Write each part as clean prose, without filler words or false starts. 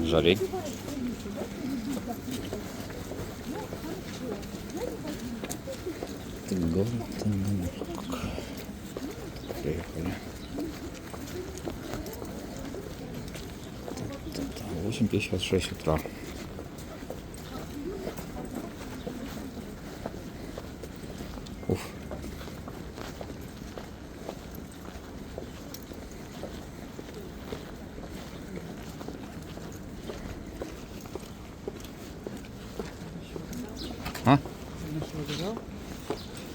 жари. Город Таганрог. Приехали. 8:56 утра. Уф. А?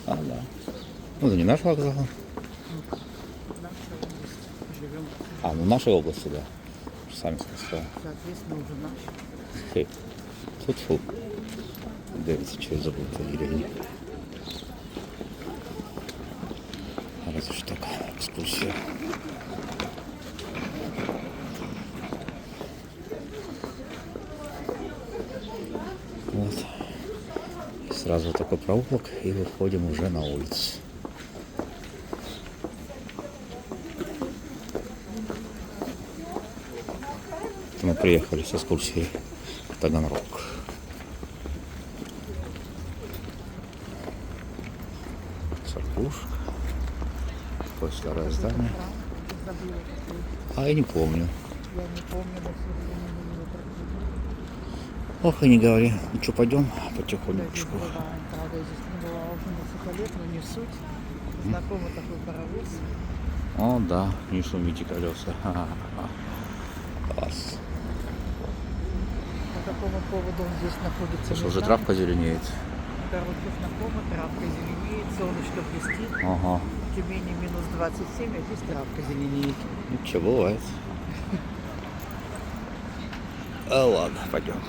А, да. Ну, это не наш вокзал. А, ну нашей области, да. Сами сказали. Соответственно, уже наш. Хей. Тут-фу. Дивіться, що я забув по деревні. Разве ж так, экскурсия. Вот. И сразу такой проулок, и выходим уже на улицу. Мы приехали с экскурсией в Таганрог. Церквушка. Такое старое здание. А я не помню. Я не помню, до середины не проходила. Ох, и не говори. Ну что, пойдем потихонечку. Правда, я здесь не была уже несколько лет, но не суть. Знакомый такой паровоз. О, да, не шумите колеса. Ха-ха-ха. Класс. По какому поводу он здесь находится? Слушай, не уже знаю. травка зеленеет. Дороги знакомы, травка зеленеет, солнышко блестит. Ага. В Тюмени минус 27, а здесь травка зеленеет. Ничего, бывает. А, ладно, пойдем.